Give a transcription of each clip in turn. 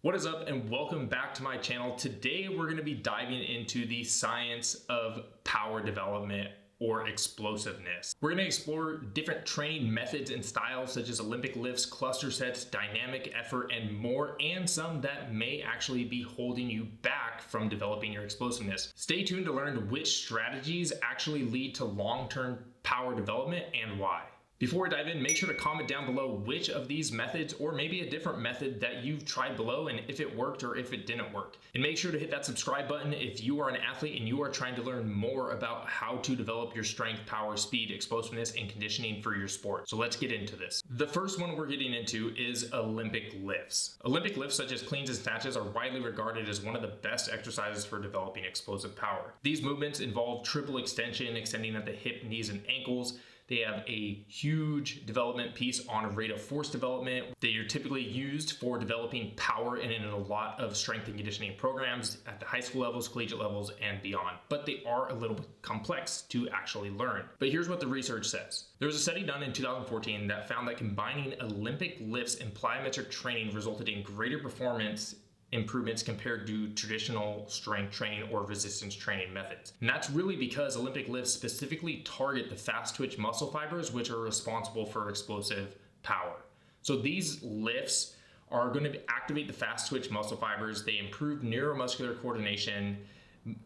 What is up and welcome back to my channel. Today we're going to be diving into the science of power development or explosiveness. We're going to explore different training methods and styles such as Olympic lifts, cluster sets, dynamic effort, and more, and some that may actually be holding you back from developing your explosiveness. Stay tuned to learn which strategies actually lead to long-term power development and why. Before we dive in, make sure to comment down below which of these methods or maybe a different method that you've tried below and if it worked or if it didn't work. And make sure to hit that subscribe button if you are an athlete and you are trying to learn more about how to develop your strength, power, speed, explosiveness, and conditioning for your sport. So let's get into this. The first one we're getting into is Olympic lifts. Olympic lifts such as cleans and snatches are widely regarded as one of the best exercises for developing explosive power. These movements involve triple extension, extending at the hip, knees, and ankles. They have a huge development piece on rate of force development. They are typically used for developing power and in a lot of strength and conditioning programs at the high school levels, collegiate levels, and beyond. But they are a little bit complex to actually learn. But here's what the research says. There was a study done in 2014 that found that combining Olympic lifts and plyometric training resulted in greater performance improvements compared to traditional strength training or resistance training methods. And that's really because Olympic lifts specifically target the fast twitch muscle fibers, which are responsible for explosive power. So these lifts are going to activate the fast twitch muscle fibers. They improve neuromuscular coordination.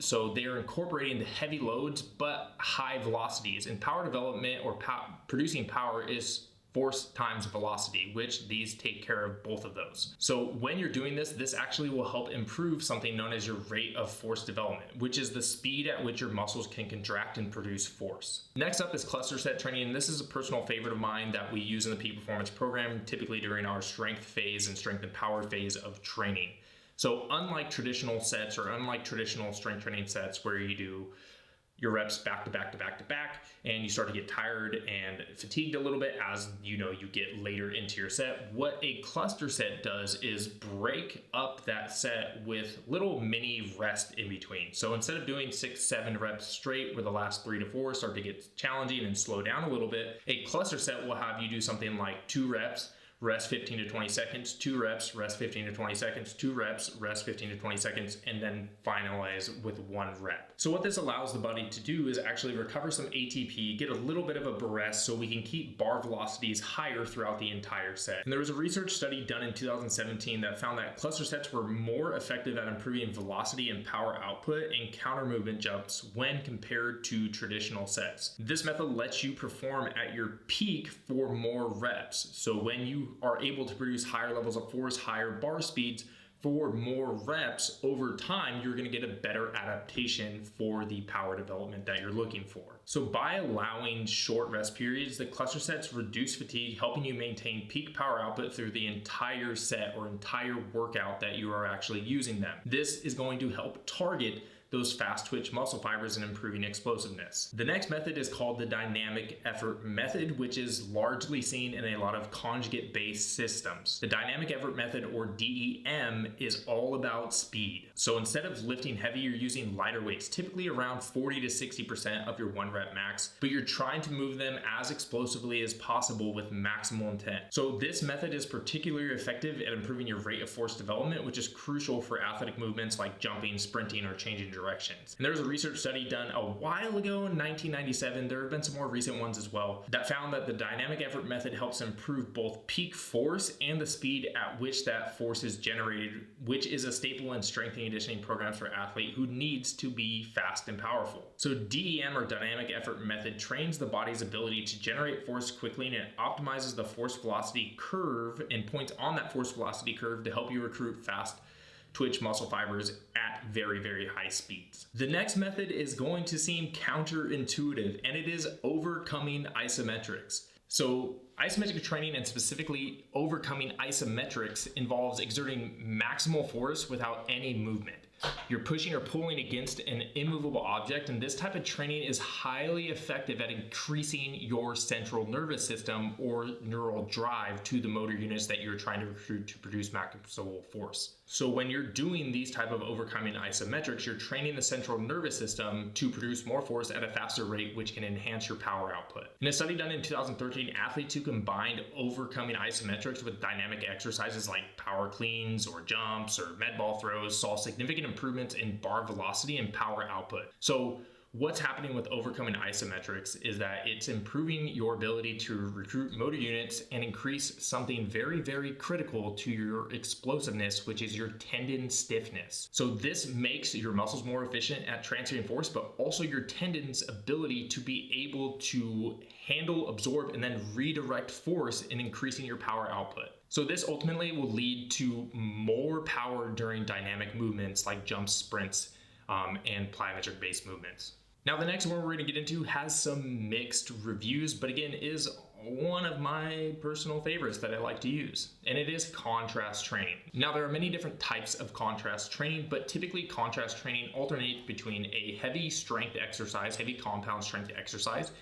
So they are incorporating the heavy loads, but high velocities. And power development or producing power is force times velocity, which these take care of both of those. So when you're doing this, this actually will help improve something known as your rate of force development, which is the speed at which your muscles can contract and produce force. Next up is cluster set training, and this is a personal favorite of mine that we use in the peak performance program, typically during our strength phase and strength and power phase of training. So unlike traditional sets or unlike traditional strength training sets where you do your reps back to back to back to back, and you start to get tired and fatigued a little bit as you get later into your set. What a cluster set does is break up that set with little mini rest in between. So instead of doing 6-7 reps straight where the last 3 to 4 start to get challenging and slow down a little bit, a cluster set will have you do something like 2 reps, rest 15 to 20 seconds, 2 reps, rest 15 to 20 seconds, 2 reps, rest 15 to 20 seconds, and then finalize with 1 rep. So what this allows the body to do is actually recover some ATP, get a little bit of a rest so we can keep bar velocities higher throughout the entire set. And there was a research study done in 2017 that found that cluster sets were more effective at improving velocity and power output and counter movement jumps when compared to traditional sets. This method lets you perform at your peak for more reps. So when you are able to produce higher levels of force, higher bar speeds for more reps over time, you're going to get a better adaptation for the power development that you're looking for. So by allowing short rest periods, the cluster sets reduce fatigue, helping you maintain peak power output through the entire set or entire workout that you are actually using them. This is going to help target those fast twitch muscle fibers and improving explosiveness. The next method is called the dynamic effort method, which is largely seen in a lot of conjugate based systems. The dynamic effort method, or DEM, is all about speed. So instead of lifting heavy, you're using lighter weights, typically around 40 to 60% of your 1 rep max, but you're trying to move them as explosively as possible with maximal intent. So this method is particularly effective at improving your rate of force development, which is crucial for athletic movements like jumping, sprinting, or changing directions. And there was a research study done a while ago in 1997, there have been some more recent ones as well, that found that the dynamic effort method helps improve both peak force and the speed at which that force is generated, which is a staple in strength and conditioning programs for an athlete who needs to be fast and powerful. So DEM, or dynamic effort method, trains the body's ability to generate force quickly, and it optimizes the force velocity curve and points on that force velocity curve to help you recruit fast twitch muscle fibers at very, very high speeds. The next method is going to seem counterintuitive, and it is overcoming isometrics. So isometric training, and specifically overcoming isometrics, involves exerting maximal force without any movement. You're pushing or pulling against an immovable object, and this type of training is highly effective at increasing your central nervous system or neural drive to the motor units that you're trying to recruit to produce maximal force. So when you're doing these type of overcoming isometrics, you're training the central nervous system to produce more force at a faster rate, which can enhance your power output. In a study done in 2013, athletes who combined overcoming isometrics with dynamic exercises like power cleans or jumps or med ball throws saw significant improvements in bar velocity and power output. So what's happening with overcoming isometrics is that it's improving your ability to recruit motor units and increase something very, very critical to your explosiveness, which is your tendon stiffness. So this makes your muscles more efficient at transferring force, but also your tendon's ability to be able to handle, absorb, and then redirect force in increasing your power output. So this ultimately will lead to more power during dynamic movements like jumps, sprints, and plyometric based movements. Now the next one we're going to get into has some mixed reviews, but again is one of my personal favorites that I like to use, and it is contrast training. Now there are many different types of contrast training, but typically contrast training alternates between a heavy strength exercise, heavy compound strength exercise,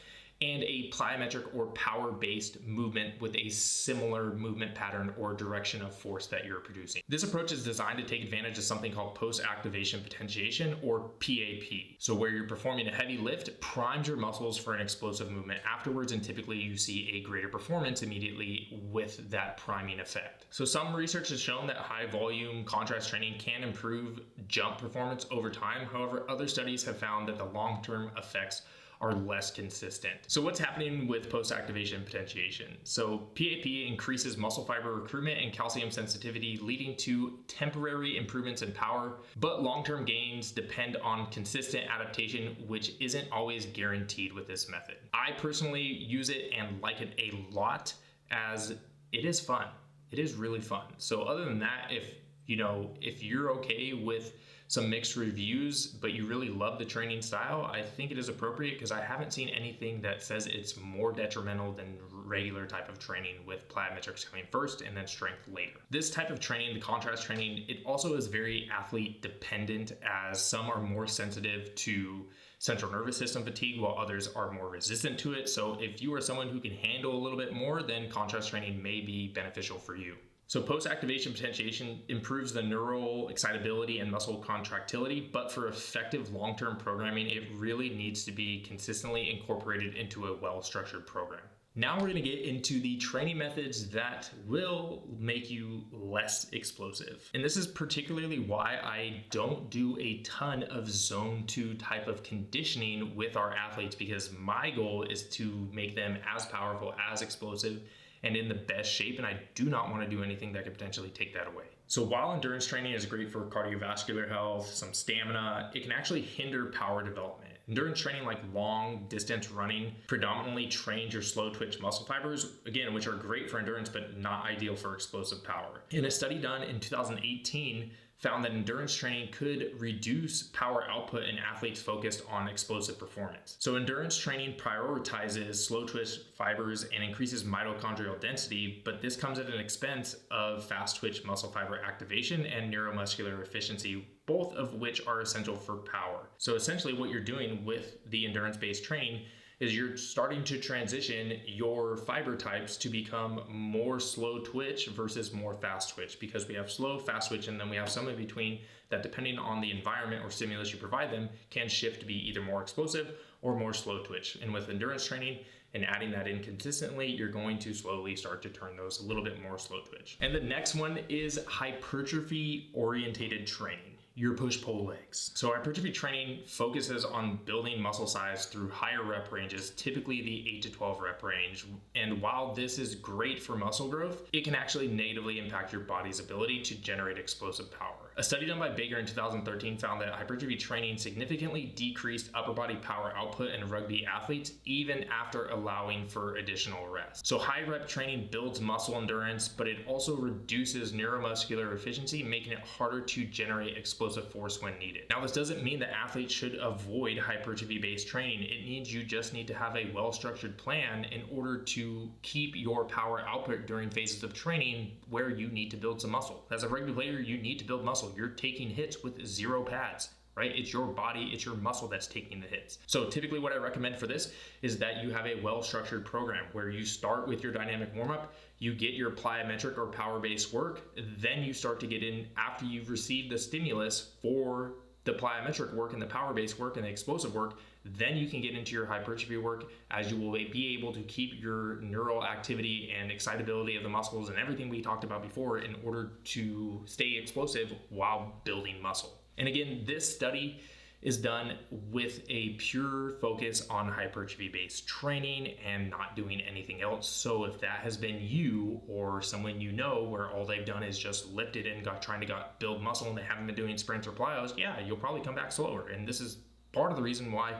and a plyometric or power-based movement with a similar movement pattern or direction of force that you're producing. This approach is designed to take advantage of something called post-activation potentiation, or PAP. So where you're performing a heavy lift primes your muscles for an explosive movement afterwards, and typically you see a greater performance immediately with that priming effect. So some research has shown that high volume contrast training can improve jump performance over time. However, other studies have found that the long-term effects are less consistent. So what's happening with post-activation potentiation? So PAP increases muscle fiber recruitment and calcium sensitivity, leading to temporary improvements in power, but long-term gains depend on consistent adaptation, which isn't always guaranteed with this method. I personally use it and like it a lot, as it is fun. It is really fun. So other than that, if you're okay with some mixed reviews, but you really love the training style, I think it is appropriate, because I haven't seen anything that says it's more detrimental than regular type of training, with plyometrics coming first and then strength later. This type of training, the contrast training, it also is very athlete dependent, as some are more sensitive to central nervous system fatigue while others are more resistant to it. So if you are someone who can handle a little bit more, then contrast training may be beneficial for you. So post-activation potentiation improves the neural excitability and muscle contractility, but for effective long-term programming, it really needs to be consistently incorporated into a well-structured program. Now we're going to get into the training methods that will make you less explosive. And this is particularly why I don't do a ton of zone 2 type of conditioning with our athletes, because my goal is to make them as powerful, as explosive, and in the best shape, and I do not want to do anything that could potentially take that away. So while endurance training is great for cardiovascular health, some stamina, it can actually hinder power development. Endurance training like long distance running predominantly trains your slow twitch muscle fibers, again, which are great for endurance, but not ideal for explosive power. In a study done in 2018, found that endurance training could reduce power output in athletes focused on explosive performance. So endurance training prioritizes slow twitch fibers and increases mitochondrial density, but this comes at an expense of fast twitch muscle fiber activation and neuromuscular efficiency, both of which are essential for power. So essentially what you're doing with the endurance-based training is you're starting to transition your fiber types to become more slow twitch versus more fast twitch, because we have slow, fast twitch, and then we have some in between that, depending on the environment or stimulus you provide them, can shift to be either more explosive or more slow twitch. And with endurance training and adding that in consistently, you're going to slowly start to turn those a little bit more slow twitch. And the next one is hypertrophy orientated training. Your push-pull legs. So hypertrophy training focuses on building muscle size through higher rep ranges, typically the 8 to 12 rep range. And while this is great for muscle growth, it can actually negatively impact your body's ability to generate explosive power. A study done by Baker in 2013 found that hypertrophy training significantly decreased upper body power output in rugby athletes, even after allowing for additional rest. So high rep training builds muscle endurance, but it also reduces neuromuscular efficiency, making it harder to generate explosive explosive force when needed. Now, this doesn't mean that athletes should avoid hypertrophy-based training. It means you just need to have a well-structured plan in order to keep your power output during phases of training where you need to build some muscle. As a regular player, you need to build muscle. You're taking hits with 0 pads. Right? It's your body, it's your muscle that's taking the hits. So typically what I recommend for this is that you have a well-structured program where you start with your dynamic warm-up, you get your plyometric or power-based work, then you start to get in after you've received the stimulus for the plyometric work and the power-based work and the explosive work, then you can get into your hypertrophy work, as you will be able to keep your neural activity and excitability of the muscles and everything we talked about before in order to stay explosive while building muscle. And again, this study is done with a pure focus on hypertrophy-based training and not doing anything else. So if that has been you or someone you know where all they've done is just lifted and trying to build muscle and they haven't been doing sprints or plyos, yeah, you'll probably come back slower. And this is part of the reason why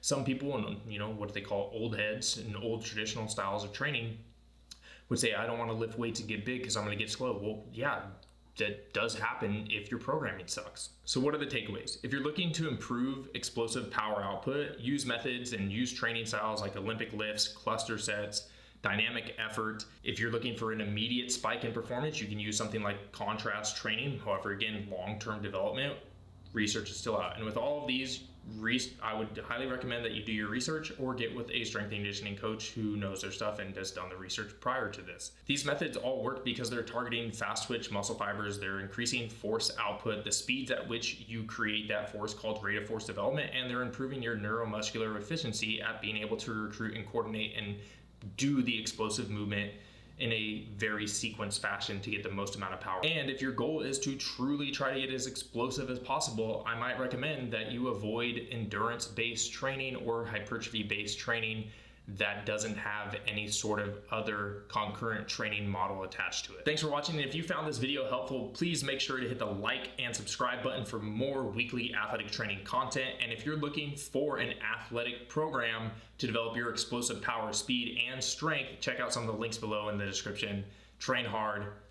some people, and what they call old heads and old traditional styles of training, would say, I don't want to lift weights and get big because I'm going to get slow. Well, yeah, that does happen if your programming sucks. So what are the takeaways? If you're looking to improve explosive power output, use methods and use training styles like Olympic lifts, cluster sets, dynamic effort. If you're looking for an immediate spike in performance, you can use something like contrast training. However, again, long-term development, research is still out. And with all of these, I would highly recommend that you do your research or get with a strength and conditioning coach who knows their stuff and has done the research prior to this. These methods all work because they're targeting fast twitch muscle fibers, they're increasing force output, the speeds at which you create that force called rate of force development, and they're improving your neuromuscular efficiency at being able to recruit and coordinate and do the explosive movement in a very sequenced fashion to get the most amount of power. And if your goal is to truly try to get as explosive as possible, I might recommend that you avoid endurance-based training or hypertrophy-based training that doesn't have any sort of other concurrent training model attached to it. Thanks for watching, and if you found this video helpful, please make sure to hit the like and subscribe button for more weekly athletic training content. And if you're looking for an athletic program to develop your explosive power, speed, and strength, check out some of the links below in the description. Train hard,